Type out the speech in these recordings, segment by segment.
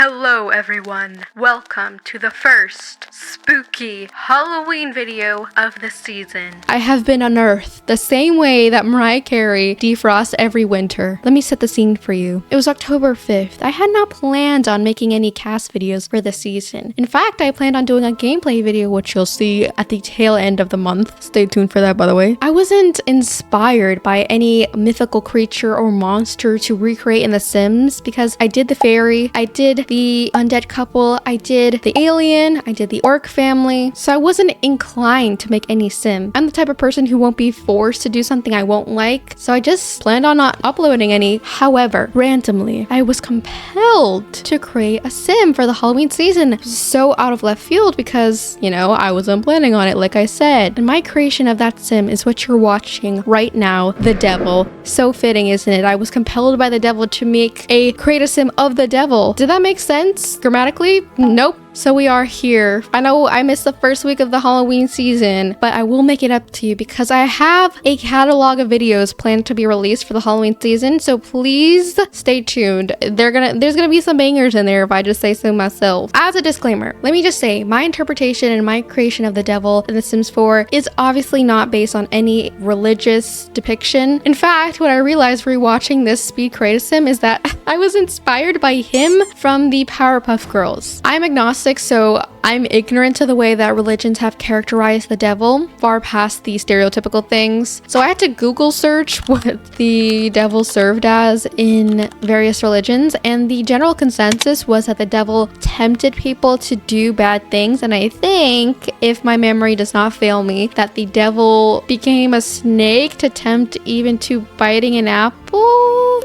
Hello everyone, welcome to the first spooky Halloween video of the season. I have been unearthed the same way that Mariah Carey defrosts every winter. Let me set the scene for you. It was October 5th. I had not planned on making any cast videos for the season. In fact, I planned on doing a gameplay video, which you'll see at the tail end of the month. Stay tuned for that, by the way. I wasn't inspired by any mythical creature or monster to recreate in The Sims because I did the fairy, I did the undead couple, I did the alien, I did the orc family, so I wasn't inclined to make any sim. I'm the type of person who won't be forced to do something I won't like, so I just planned on not uploading any. However, randomly, I was compelled to create a sim for the Halloween season. It was so out of left field because, you know, I wasn't planning on it, like I said. And my creation of that sim is what you're watching right now, the devil. So fitting, isn't it? I was compelled by the devil to create a sim of the devil. Did that make sense grammatically? Nope. So we are here. I know I missed the first week of the Halloween season, but I will make it up to you because I have a catalog of videos planned to be released for the Halloween season. So please stay tuned. There's gonna be some bangers in there if I just say so myself. As a disclaimer, let me just say my interpretation and my creation of the devil in The Sims 4 is obviously not based on any religious depiction. In fact, what I realized rewatching this speed creative sim is that I was inspired by him from the Powerpuff Girls. I'm agnostic, so I'm ignorant to the way that religions have characterized the devil, far past the stereotypical things. So I had to Google search what the devil served as in various religions, and the general consensus was that the devil tempted people to do bad things. And I think, if my memory does not fail me, that the devil became a snake to tempt even to biting an apple.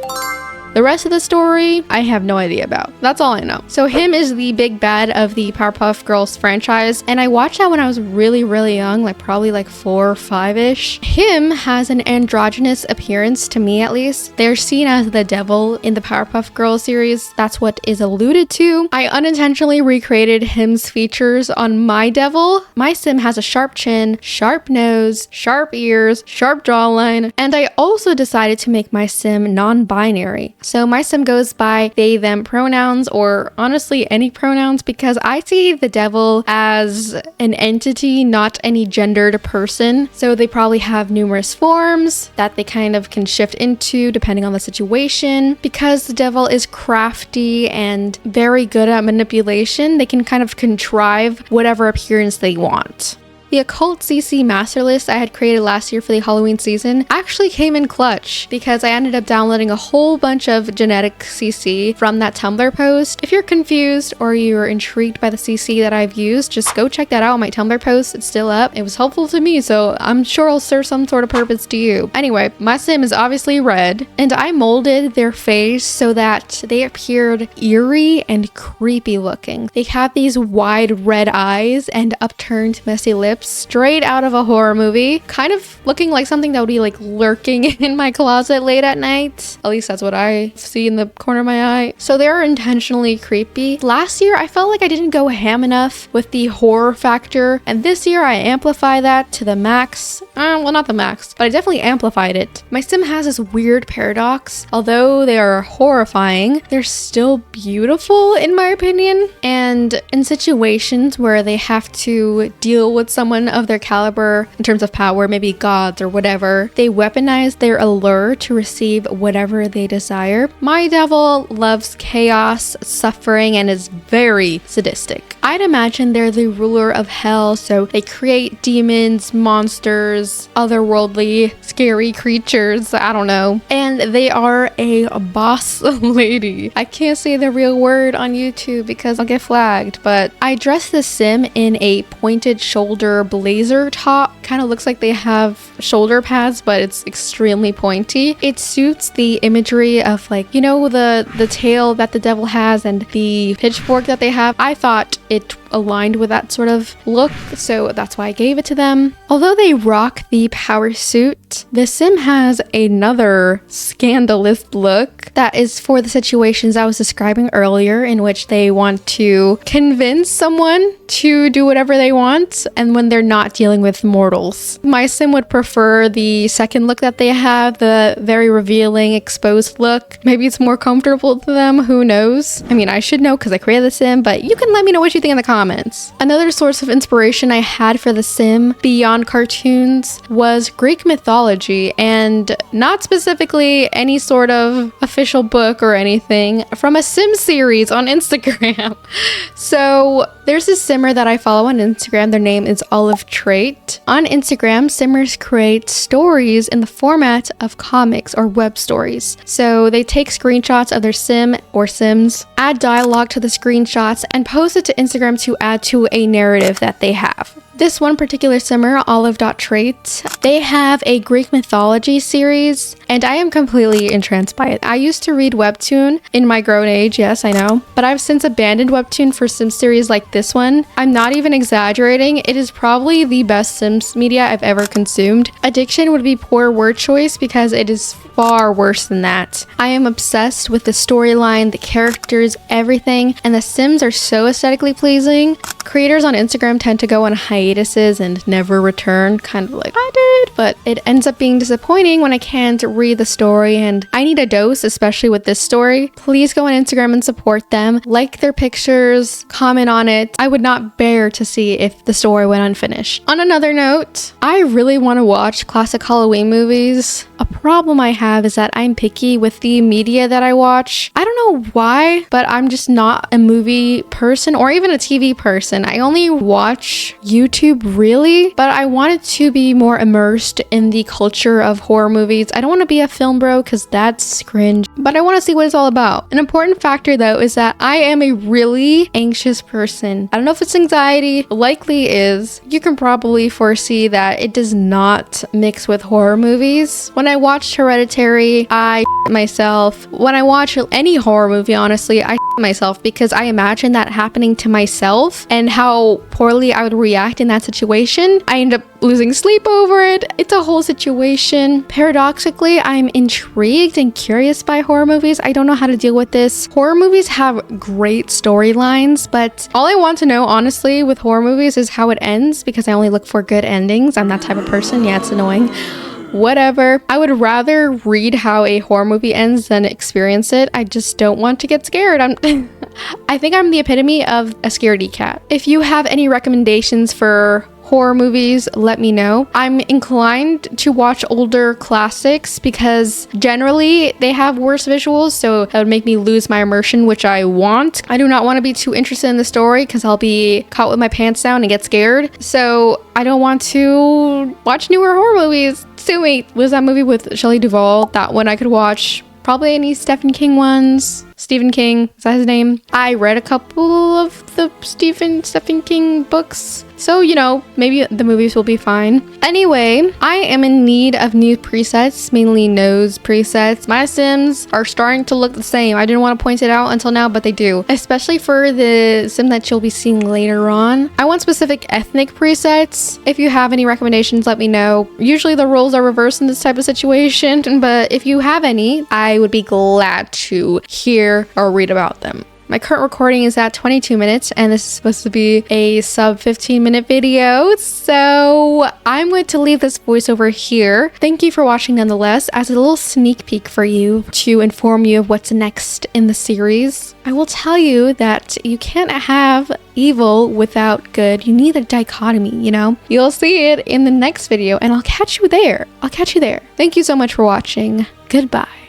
The rest of the story, I have no idea about. That's all I know. So him is the big bad of the Powerpuff Girls franchise, and I watched that when I was really, really young, like probably like 4 or 5-ish. Him has an androgynous appearance, to me at least. They're seen as the devil in the Powerpuff Girls series. That's what is alluded to. I unintentionally recreated him's features on my devil. My sim has a sharp chin, sharp nose, sharp ears, sharp jawline, and I also decided to make my sim non-binary. So my sim goes by they, them pronouns, or honestly any pronouns, because I see the devil as an entity, not any gendered person. So they probably have numerous forms that they kind of can shift into depending on the situation. Because the devil is crafty and very good at manipulation, they can kind of contrive whatever appearance they want. The occult CC master list I had created last year for the Halloween season actually came in clutch because I ended up downloading a whole bunch of genetic CC from that Tumblr post. If you're confused or you're intrigued by the CC that I've used, just go check that out on my Tumblr post. It's still up. It was helpful to me, so I'm sure it'll serve some sort of purpose to you. Anyway, my sim is obviously red, and I molded their face so that they appeared eerie and creepy looking. They have these wide red eyes and upturned messy lips, straight out of a horror movie, kind of looking like something that would be like lurking in my closet late at night. At least that's what I see in the corner of my eye. So they're intentionally creepy. Last year I felt like I didn't go ham enough with the horror factor, and this year I amplify that to the max. Well, not the max, but I definitely amplified it. My sim has this weird paradox. Although they are horrifying, they're still beautiful in my opinion. And in situations where they have to deal with someone of their caliber in terms of power, maybe gods or whatever, they weaponize their allure to receive whatever they desire. My devil loves chaos, suffering, and is very sadistic. I'd imagine they're the ruler of hell, so they create demons, monsters, otherworldly, scary creatures, I don't know. And they are a boss lady. I can't say the real word on YouTube because I'll get flagged, but I dressed the sim in a pointed shoulder blazer top. Kind of looks like they have shoulder pads, but it's extremely pointy. It suits the imagery of, like, you know, the tail that the devil has and the pitchfork that they have. I thought it aligned with that sort of look, so that's why I gave it to them. Although they rock the power suit, the sim has another scandalous look that is for the situations I was describing earlier, in which they want to convince someone to do whatever they want, and when they're not dealing with mortals. My sim would prefer the second look that they have, the very revealing, exposed look. Maybe it's more comfortable to them, who knows? I mean, I should know because I created the sim, but you can let me know what you think in the comments. Another source of inspiration I had for the sim, beyond cartoons, was Greek mythology, and not specifically any sort of official book or anything, from a sim series on Instagram. So there's this simmer that I follow on Instagram. Their name is olive.trait. On Instagram, simmers create stories in the format of comics or web stories. So they take screenshots of their sim or sims, add dialogue to the screenshots, and post it to Instagram to add to a narrative that they have. This one particular simmer, olive.trait, they have a Greek mythology series, and I am completely entranced by it. I used to read webtoon in my grown age, yes, I know, but I've since abandoned webtoon for sim series like this one. I'm not even exaggerating, it is probably the best Sims media I've ever consumed. Addiction would be poor word choice because it is far worse than that. I am obsessed with the storyline, the characters, everything, and the Sims are so aesthetically pleasing. Creators on Instagram tend to go on hiatuses and never return, kind of like I did, but it ends up being disappointing when I can't read the story and I need a dose, especially with this story. Please go on Instagram and support them, like their pictures, comment on it. I would not bear to see if the story went unfinished. On another note, I really want to watch classic Halloween movies. A problem I have is that I'm picky with the media that I watch. I don't know why, but I'm just not a movie person or even a TV person. I only watch YouTube really, but I wanted to be more immersed in the culture of horror movies. I don't want to be a film bro because that's cringe, but I want to see what it's all about. An important factor though is that I am a really anxious person. I don't know if it's anxiety, likely is. You can probably foresee that it does not mix with horror movies. When I watched Hereditary, I myself. When I watch any horror movie, honestly, I myself because I imagine that happening to myself and how poorly I would react in that situation. I end up losing sleep over it. It's a whole situation. Paradoxically, I'm intrigued and curious by horror movies. I don't know how to deal with this. Horror movies have great storylines, but all I want to know, honestly, with horror movies is how it ends because I only look for good endings. I'm that type of person. Yeah, it's annoying. Whatever. I would rather read how a horror movie ends than experience it. I just don't want to get scared. I think I'm the epitome of a scaredy cat. If you have any recommendations for horror movies, let me know. I'm inclined to watch older classics because generally they have worse visuals, so that would make me lose my immersion, which I want. I do not want to be too interested in the story because I'll be caught with my pants down and get scared. So I don't want to watch newer horror movies. Sue me. Was that movie with Shelley Duvall? That one I could watch. Probably any Stephen King ones. Stephen King, is that his name? I read a couple of the Stephen King books. So, you know, maybe the movies will be fine. Anyway, I am in need of new presets, mainly nose presets. My Sims are starting to look the same. I didn't want to point it out until now, but they do. Especially for the Sim that you'll be seeing later on. I want specific ethnic presets. If you have any recommendations, let me know. Usually the roles are reversed in this type of situation, but if you have any, I would be glad to hear or read about them. My current recording is at 22 minutes and this is supposed to be a sub 15-minute video, so I'm going to leave this voiceover here. Thank you for watching nonetheless. As a little sneak peek for you to inform you of what's next in the series, I will tell you that you can't have evil without good. You need a dichotomy, you know? You'll see it in the next video and I'll catch you there. Thank you so much for watching. Goodbye.